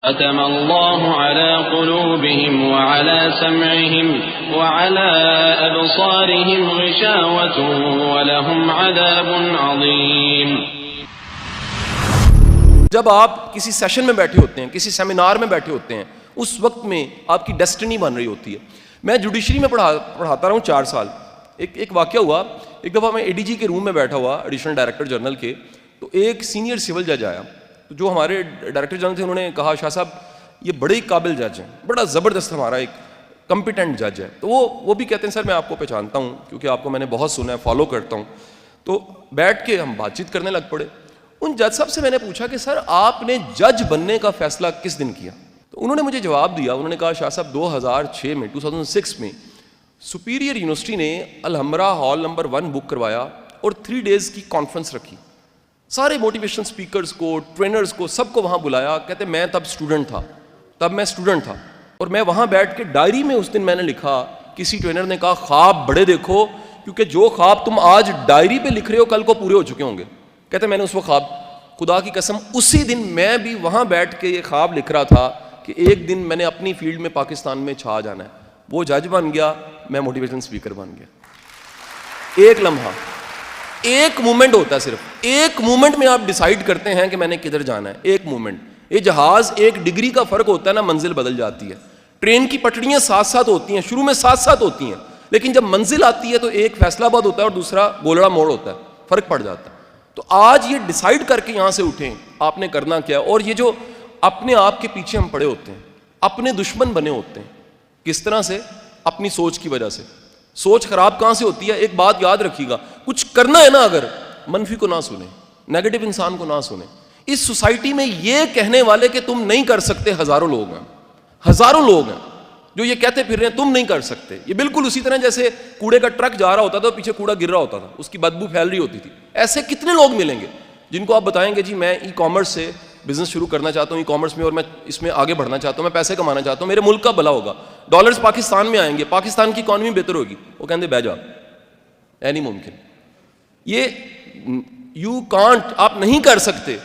ختم الله على قلوبهم وعلى سمعهم وعلى أبصارهم غشاوة ولهم عذاب عظيم. جب آپ کسی سیشن میں بیٹھے ہوتے ہیں, کسی سیمینار میں بیٹھے ہوتے ہیں, اس وقت میں آپ کی ڈیسٹنی بن رہی ہوتی ہے. میں جوڈیشری میں پڑھاتا رہا ہوں 4 سال. ایک واقعہ ہوا, ایک دفعہ میں ADG کے روم میں بیٹھا ہوا, ایڈیشنل ڈائریکٹر جنرل کے, تو ایک سینئر سول جج آیا. تو جو ہمارے ڈائریکٹر جنرل تھے انہوں نے کہا, شاہ صاحب یہ بڑے ہی قابل جج ہیں, بڑا زبردست ہمارا ایک کمپیٹنٹ جج ہے. تو وہ بھی کہتے ہیں سر میں آپ کو پہچانتا ہوں کیونکہ آپ کو میں نے بہت سنا ہے, فالو کرتا ہوں. تو بیٹھ کے ہم بات چیت کرنے لگ پڑے. ان جج صاحب سے میں نے پوچھا کہ سر آپ نے جج بننے کا فیصلہ کس دن کیا؟ تو انہوں نے مجھے جواب دیا, انہوں نے کہا شاہ صاحب 2006 میں سپیریئر یونیورسٹی نے الحمرا ہال نمبر 1 بک کروایا اور 3 days کی کانفرنس رکھی. سارے موٹیویشنل سپیکرز کو, ٹرینرز کو, سب کو وہاں بلایا. کہتے میں تب اسٹوڈنٹ تھا اور میں وہاں بیٹھ کے ڈائری میں اس دن میں نے لکھا, کسی ٹرینر نے کہا خواب بڑے دیکھو کیونکہ جو خواب تم آج ڈائری پہ لکھ رہے ہو کل کو پورے ہو چکے ہوں گے. کہتے میں نے اس وقت خواب, خدا کی قسم اسی دن میں بھی وہاں بیٹھ کے یہ خواب لکھ رہا تھا کہ ایک دن میں نے اپنی فیلڈ میں پاکستان میں چھا جانا ہے. وہ جج بن گیا, میں موٹیویشنل اسپیکر بن گیا. ایک لمحہ, ایک مومنٹ ہوتا ہے, صرف ایک مومنٹ میں آپ ڈیسائیڈ کرتے ہیں کہ میں نے کدھر جانا ہے. ایک مومنٹ. یہ جہاز 1 ڈگری کا فرق ہوتا ہے نا, منزل بدل جاتی ہے. ٹرین کی پٹڑیاں ساتھ ہوتی ہیں, شروع میں ساتھ ہوتی ہیں, لیکن جب منزل آتی ہے تو ایک فیصلہ آباد ہوتا ہے اور دوسرا گولڑا موڑ ہوتا ہے, فرق پڑ جاتا ہے. تو آج یہ ڈیسائیڈ کر کے یہاں سے اٹھیں آپ نے کرنا کیا. اور یہ جو اپنے آپ کے پیچھے ہم پڑے ہوتے ہیں, اپنے دشمن بنے ہوتے ہیں, کس طرح سے؟ اپنی سوچ کی وجہ سے. سوچ خراب کہاں سے ہوتی ہے؟ ایک بات یاد رکھیے گا, کچھ کرنا ہے نا, اگر منفی کو نہ سنیں, نیگیٹو انسان کو نہ سنیں. اس سوسائٹی میں یہ کہنے والے کہ تم نہیں کر سکتے ہزاروں لوگ ہیں جو یہ کہتے پھر رہے ہیں تم نہیں کر سکتے. یہ بالکل اسی طرح جیسے کوڑے کا ٹرک جا رہا ہوتا تھا, پیچھے کوڑا گر رہا ہوتا تھا, اس کی بدبو پھیل رہی ہوتی تھی. ایسے کتنے لوگ ملیں گے جن کو آپ بتائیں گے جی میں ای کامرس سے بزنس شروع کرنا چاہتا ہوں, ای کامرس میں, اور میں اس میں آگے بڑھنا چاہتا ہوں, میں پیسے کمانا چاہتا ہوں, میرے ملک کا بھلا ہوگا, ڈالرز پاکستان میں آئیں گے, پاکستان کی اکانومی بہتر ہوگی. وہ کہتے بہ جا, نہیں ممکن, یہ یو کانٹ, آپ نہیں کر سکتے.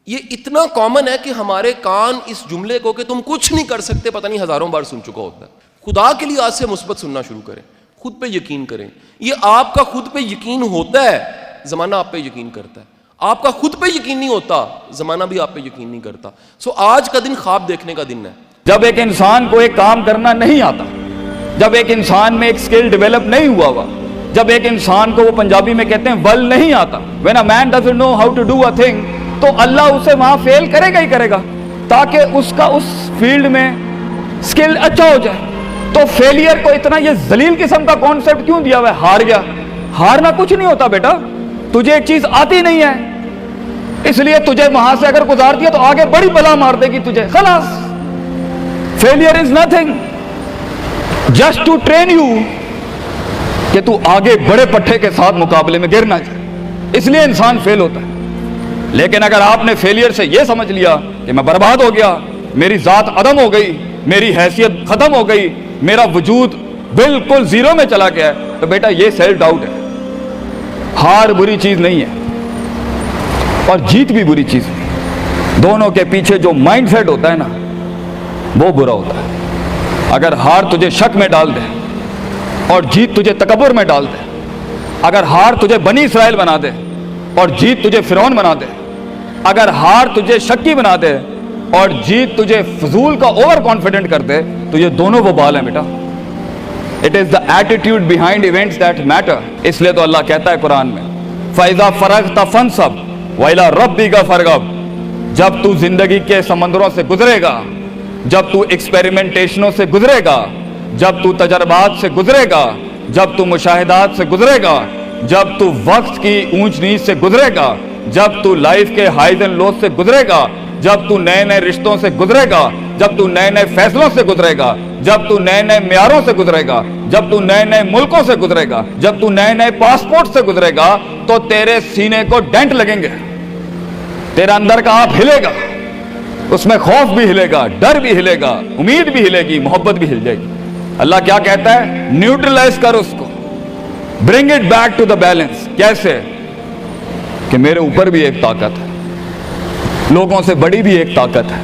یہ اتنا کامن ہے کہ ہمارے کان اس جملے کو کہ تم کچھ نہیں کر سکتے پتہ نہیں ہزاروں بار سن چکا ہوتا ہے. خدا کے لیے آج سے مثبت سننا شروع کریں, خود پہ یقین کریں. یہ آپ کا خود پہ یقین ہوتا ہے, زمانہ آپ پہ یقین کرتا ہے. آپ کا خود پہ یقین نہیں ہوتا, زمانہ بھی آپ پہ یقین نہیں کرتا. آج کا دن خواب دیکھنے کا دن ہے. جب ایک انسان کو ایک کام کرنا نہیں آتا, جب ایک انسان میں ایک سکل ڈیولپ نہیں ہوا, جب ایک انسان کو, وہ پنجابی میں کہتے ہیں ول نہیں آتا, when a man doesn't know how to do a thing, تو اللہ اسے وہاں فیل کرے گا تاکہ اس کا اس فیلڈ میں سکل اچھا ہو جائے. تو فیلئر کو اتنا یہ ذلیل قسم کا کانسیپٹ کیوں دیا ہوا ہے؟ ہار گیا. ہارنا کچھ نہیں ہوتا بیٹا, تجھے ایک چیز آتی نہیں ہے اس لیے تجھے وہاں سے اگر گزار دیا تو آگے بڑی بلا مار دے گی تجھے, خلاص. Failure is nothing, just to train you کہ تو آگے بڑے پٹھے کے ساتھ مقابلے میں گر نہ جائے, اس لیے انسان فیل ہوتا ہے. لیکن اگر آپ نے فیلئر سے یہ سمجھ لیا کہ میں برباد ہو گیا, میری ذات عدم ہو گئی, میری حیثیت ختم ہو گئی, میرا وجود بالکل زیرو میں چلا گیا ہے, تو بیٹا یہ سیلف ڈاؤٹ ہے. ہار بری چیز نہیں ہے اور جیت بھی بری چیز ہے. دونوں کے پیچھے جو مائنڈ سیٹ ہوتا ہے نا, وہ برا ہوتا ہے. اگر ہار تجھے شک میں ڈال دے اور جیت تجھے تکبر میں ڈال دے, اگر ہار تجھے بنی اسرائیل بنا دے اور جیت تجھے فرعون بنا دے, اگر ہار تجھے شکی بنا دے اور جیت تجھے فضول کا اوور کانفیڈنٹ کر دے, تو یہ دونوں وہ بال ہیں بیٹا. It is the attitude behind events that matter. اس لیے تو اللہ کہتا ہے قرآن میں فَإِذَا فَرَغْتَ فَانْصَبْ وَإِلَىٰ رَبِّكَ فَارْغَب. جب تو زندگی کے سمندروں سے گزرے گا, جب تو ایکسپیریمنٹیشنوں سے گزرے گا, جب تو تجربات سے گزرے گا, جب تو مشاہدات سے گزرے گا, جب تو وقت کی اونچ نیچ سے گزرے گا, جب تو لائف کے ہائیز اینڈ لوز سے گزرے گا, جب تو نئے رشتوں سے گزرے گا, جب تو نئے فیصلوں سے گزرے گا, جب تو نئے معیاروں سے گزرے گا, جب تو نئے ملکوں سے گزرے گا, جب تو نئے پاسپورٹ سے گزرے گا, تو تیرے سینے کو ڈینٹ لگیں گے, تیرا اندر کا آپ ہلے گا, اس میں خوف بھی ہلے گا, ڈر بھی ہلے گا, امید بھی ہلے گی, محبت بھی ہل جائے گی. اللہ کیا کہتا ہے؟ نیوٹرلائز کر اس کو, bring it back to the balance. کیسے؟ کہ میرے اوپر بھی ایک طاقت ہے, لوگوں سے بڑی بھی ایک طاقت ہے,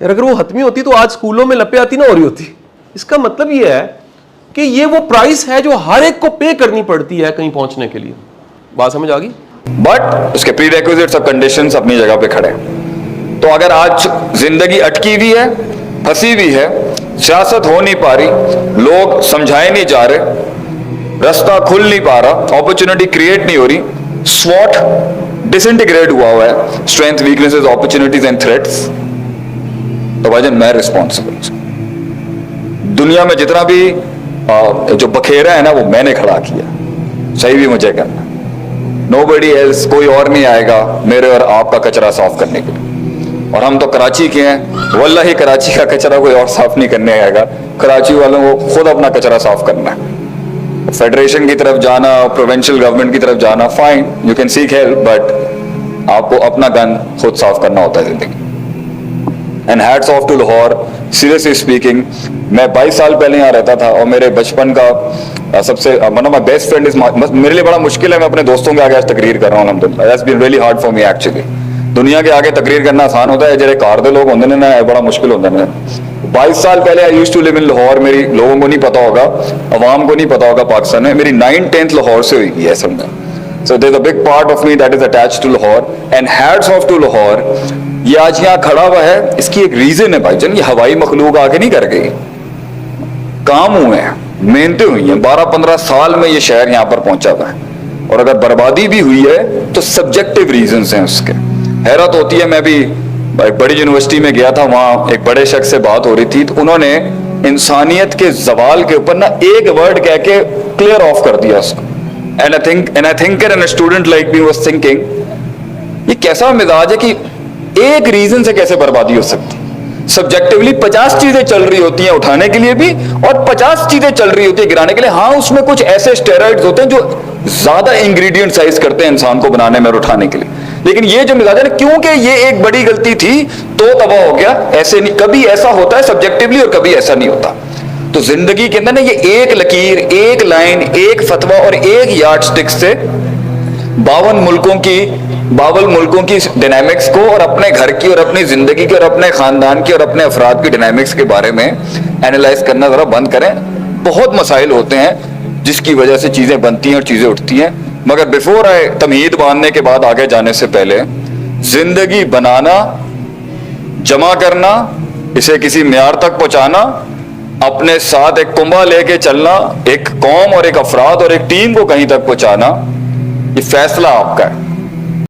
یار اگر وہ حتمی ہوتی تو آج اسکولوں میں لپے آتی نہ ہو رہی ہوتی. اس کا مطلب یہ ہے کہ یہ وہ پرائس ہے جو ہر ایک کو پے کرنی پڑتی ہے کہیں پہنچنے کے لیے. بات سمجھ آ گئی؟ بٹ اس کے پری ریکوزٹس اور کنڈیشنز اپنی جگہ پہ کھڑے ہیں. تو اگر آج زندگی اٹکی ہوئی ہے, پھنسی ہوئی ہے, سیاست ہو نہیں پا رہی, لوگ سمجھائے نہیں جا رہے, رستہ کھل نہیں پا رہا, اپرچونٹی کریٹ نہیں ہو رہی, SWOT ڈس انٹیگریٹ ہوا ہوا ہے, strength, weaknesses, opportunities and threats, تو بھائی جان میں ریسپانسبل. دنیا میں جتنا بھی جو بکھیرا ہے نا وہ میں نے کھڑا کیا, صحیح بھی مجھے کرنا. Nobody else, کوئی اور نہیں آئے گا میرے اور آپ کا کچرا صاف کرنے کے لیے. اور ہم تو کراچی کے ہیں, واللہ ہی کراچی کا کچرا کوئی اور صاف نہیں کرنے آئے گا, کراچی والوں کو خود اپنا کچرا صاف کرنا ہے. فیڈریشن کی طرف جانا, پروونشل گورنمنٹ کی طرف جانا, fine, you can seek help, but آپ کو اپنا گن خود صاف کرنا ہوتا ہے زندگی. And hats of two Lahore. Seriously speaking, میں 22 سال پہلے یہاں رہتا تھا اور میرے بچپن کا سب سے one of my best friend is, میرے لیے بڑا مشکل ہے, میں اپنے دوستوں کے آگے آج تقریر کر رہا ہوں الحمدللہ. That's been really hard for me actually. دنیا کے آگے تقریر کرنا آسان ہوتا ہے, جڑے کار دے لوگ ہوندے نے بڑا مشکل ہوتا ہے. 22 سال پہلے آئی یوزڈ ٹو لیو ان لاہور. میری لوگوں کو نہیں پتا ہوگا, عوام کو نہیں پتا ہوگا پاکستان میں, میری 9th-10th لاہور سے ہوئی ہے اصل میں. So there's a big part of me that is attached to Lahore, and hats off to Lahore. یہ آج یہاں کھڑا ہوا ہے, اس کی ایک ریزن ہے بھائی جان. یہ ہوائی مخلوق آگے نہیں کر گئی, کام ہوئے ہیں, محنتیں ہوئی ہیں. 12-15 سال میں یہ شہر یہاں پر پہنچا ہوا ہے, اور اگر بربادی بھی ہوئی ہے تو سبجیکٹو ریزنز ہیں اس کے. حیرت ہوتی ہے, میں بھی ایک بڑی یونیورسٹی میں گیا تھا, وہاں ایک بڑے شخص سے بات ہو رہی تھی, تو انہوں نے انسانیت کے زوال کے اوپر نا ایک ورڈ کہہ کے کلیئر آف کر دیا اس کو. And a thinker and a student like me was thinking, یہ کیسا مزاج ہے کہ ایک ریزن سے کیسے بربادی ہو سکتی. سبجیکٹیولی 50 چیزیں چل رہی ہوتی ہیں اٹھانے کے لیے بھی, اور 50 چیزیں چل رہی ہوتی ہیں گرانے کے لیے. ہاں اس میں کچھ ایسے اسٹیرائڈز ہوتے ہیں جو زیادہ انگریڈینٹ سائز کرتے ہیں انسان کو بنانے میں اور اٹھانے کے لیے, لیکن یہ جو مزاج ہے نا, کیونکہ یہ ایک بڑی غلطی تھی تو تباہ ہو گیا. ایسے نہیں, کبھی ایسا ہوتا ہے سبجیکٹیولی اور کبھی ایسا نہیں ہوتا. تو زندگی کے اندر نا یہ ایک لکیر, ایک لائن, ایک فتویٰ اور ایک یارڈ سٹک سے 52 ملکوں کی ڈائنامکس کو, اور اپنے گھر کی, اور اپنی زندگی کی, اور اپنے خاندان کی, اور اپنے افراد کی ڈائنامکس کے بارے میں اینالائز کرنا ذرا بند کریں. بہت مسائل ہوتے ہیں جس کی وجہ سے چیزیں بنتی ہیں اور چیزیں اٹھتی ہیں. مگر بیفور آئے تمہید باندھنے کے بعد آگے جانے سے پہلے, زندگی بنانا, جمع کرنا, اسے کسی معیار تک پہنچانا, اپنے ساتھ ایک کنبا لے کے چلنا, ایک قوم اور ایک افراد اور ایک ٹیم کو کہیں تک پہنچانا, یہ فیصلہ آپ کا ہے.